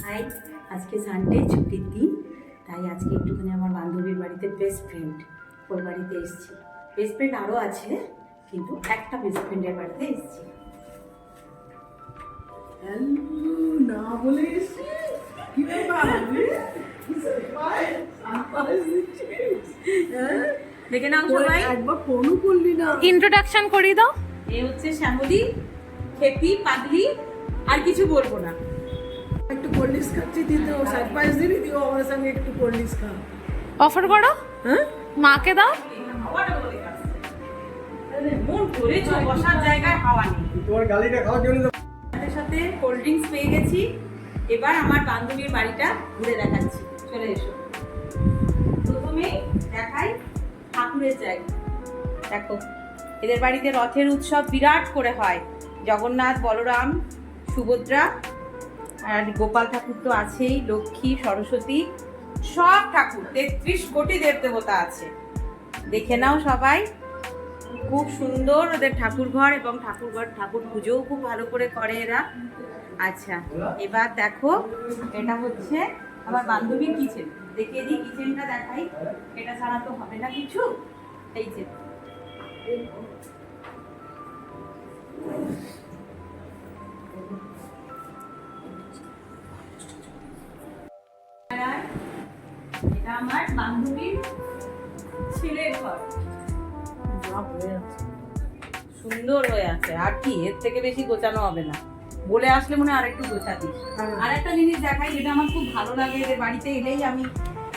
High, আজকে Sunday, ছুটির দিন। তাই আজকে একটুখানি আমার বান্ধবীর বাড়িতে, বেস্ট ফ্রেন্ড ওর বাড়িতে এসেছি। বেস্ট ফ্রেন্ড আরও আছে, কিন্তু একটা বেস্ট ফ্রেন্ডের বাড়িতে এসেছি। না বলে কি দেখে নাও সবাই, একবার ফোনও করলি না। ইন্ট্রোডাকশন করি দাও। এ হচ্ছে শ্যামলী, খেপি, পাগলি, আর কিছু বলবো না। একটু কোল্ড ড্রিঙ্কস খাচ্ছি, দিতে সারপ্রাইজ দিবি, দিও আমার সঙ্গে একটু কোল্ড ড্রিঙ্কস খা। অফার করো, হ্যাঁ মাকে দাও। মন করেছো, বসার জায়গায় হাওয়া নেই। তোমার গালিটা খাওয়ার জন্য সাথে সাথে কোল্ড ড্রিঙ্কস পেয়ে গেছি। এবার আমার বান্ধবীর বাড়িটা ঘুরে দেখাচ্ছি, চলে এসো। প্রথমেই দেখাই ঠাকুরের জায়গা। দেখো, এদের বাড়িতে রথের উৎসব বিরাট করে হয়। জগন্নাথ, বলরাম, সুভদ্রা আর গোপাল ঠাকুর তো আছেই, লক্ষ্মী, সরস্বতী, সব ঠাকুর, 33 কোটি দেবদেবতা আছে। দেখে নাও সবাই, খুব সুন্দর ওদের ঠাকুর ঘর, এবং ঠাকুর পুজোও খুব ভালো করে করে এরা। আচ্ছা, এবার দেখো, এটা হচ্ছে আমার বান্ধবীর কিচেন। দেখিয়ে দিই, কিচেনটা দেখাই। এটা ছাড়া তো হবে না কিছু। এই যে এটা আমার বান্ধবীর ছেলের ঘর। সুন্দর হয়ে আছে, আর কি এর থেকে বেশি গোছানো হবে না। বলে আসলে মনে হয় আরেকটু গোছাতি। আর একটা জিনিস দেখাই, যেটা আমার খুব ভালো লাগে, এদের বাড়িতে এলেই আমি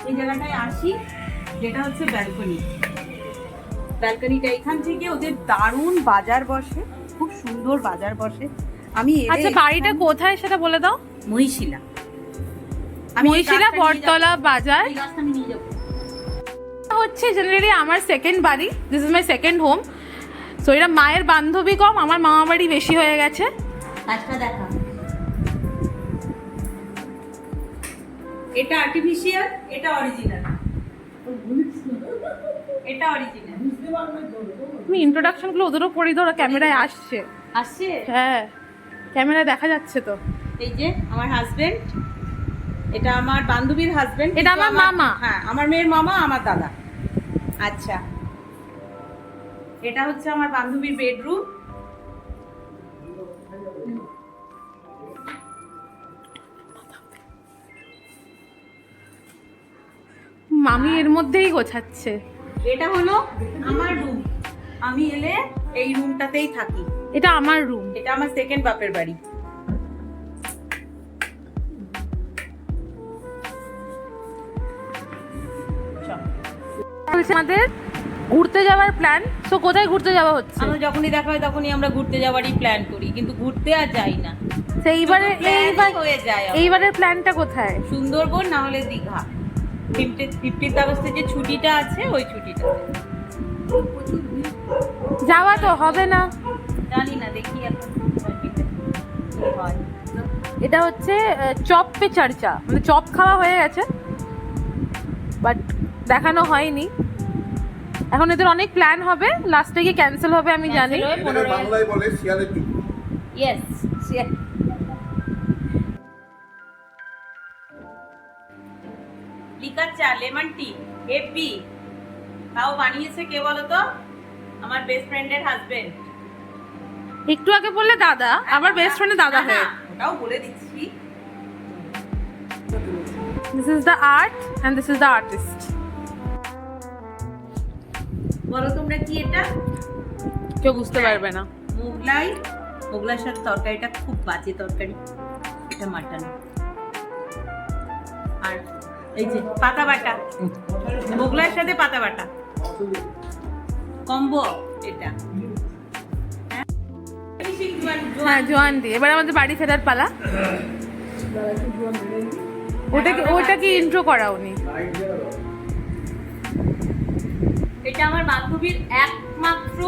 এই জায়গাটায় আসি, যেটা হচ্ছে ব্যালকনি। ব্যালকনিটা, এখান থেকে ওদের দারুণ বাজার বসে, খুব সুন্দর বাজার বসে। আমি আচ্ছা, বাড়িটা কোথায় সেটা বলে দাও। মহিশিলা, মহিশিলা বটতলা বাজার। এই গাছটা আমি নিয়ে যাবো। হচ্ছে জেনারেলি আমার সেকেন্ড বাড়ি, this is my second home. So এটা মায়ের বান্ধবী কম, আমার মামা বাড়ি বেশি হয়ে গেছে। গাছটা দেখা, এটা আর্টিফিশিয়াল, এটা অরিজিনাল। এটা অরিজিনাল। তুমি ইন্ট্রোডাকশন গুলো ওদেরও করি দাও, ওরা ক্যামেরায় আসছে। আসছে? হ্যাঁ, ক্যামেরায় দেখা যাচ্ছে তো। এই যে আমার হাজবেন্ড, এটা আমার বান্ধবীর হাজবেন্ড, এটা আমার মামা। হ্যাঁ, আমার মেয়ের মামা, আমার দাদা। আচ্ছা, এটা হচ্ছে আমার বান্ধবীর বেডরুম। মামি এর মধ্যেই গোছাচ্ছে। এটা হলো আমার রুম, আমি এলে এই রুমটাতেই থাকি। এটা আমার রুম। এটা আমার সেকেন্ড বাপের বাড়ি। আমাদের ঘুরতে যাওয়ার প্ল্যান। সো কোথায় ঘুরতে যাওয়া হচ্ছে? আমরা যখনই দেখা হয় তখনই আমরা ঘুরতে যাওয়ারই প্ল্যান করি, কিন্তু ঘুরতে আর যাই না। এইবারের প্ল্যানটা কোথায়? সুন্দরবন, না হলে দীঘা। 15th আগস্টে যে ছুটিটা আছে, ওই ছুটিটা যাওয়া তো হবে না, জানি না, দেখি এখন কি হয়। এটা হচ্ছে চপ পে চর্চা, মানে চপ খাওয়া হয়ে গেছে, বাট দেখানো হয়নি। এখন এদের অনেক প্ল্যান হবে, লাস্টে গিয়ে ক্যান্সেল হবে, আমি জানি। বাংলায় বলে শিয়ালের যুগ। ইয়েস, লিকার চা, লেমন টি, হেভি। তাও বানিয়েছে কে বলো তো? আমার বেস্ট ফ্রেন্ডের হাজবেন্ড। একটু আগে বললে দাদা, আবার বেস্ট ফ্রেন্ডের দাদা হয়ে। ওটাও বলে দিচ্ছি। This is the art and this is the artist. বলো তোমরা কি এটা? কেউ বুঝতে পারবে না। মোগলাইয়ের সাথে তরকারিটা খুব বাজে তরকারি। এটা মাটন। আর এই যে পাতা বাটা, মোগলাইয়ের সাথে পাতা বাটা কম্বো এটা। হ্যাঁ, জোয়ান দিয়ে। এবার আমাদের বাড়ি ফেরার পালা। ওটাকে ইন্ট্রো করাওনি। এটা আমার বান্ধবীর একমাত্র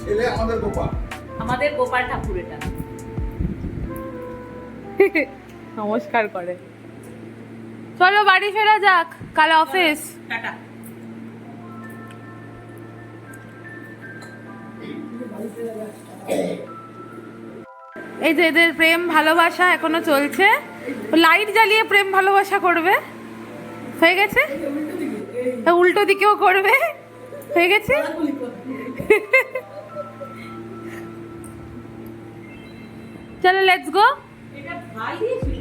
ছেলে, আমাদের গোপাল ঠাকুর। এটা নমস্কার করে। চলো বাড়ি ফেরা যাক, কাল অফিস। টাটা। এই যে এদের প্রেম ভালোবাসা এখনো চলছে, লাইট জ্বালিয়ে প্রেম ভালোবাসা করবে, হয়ে গেছে, উল্টো দিকেও করবে, হয়ে গেছে। চলো লেটস গো। এটা ভাই দিয়েছিল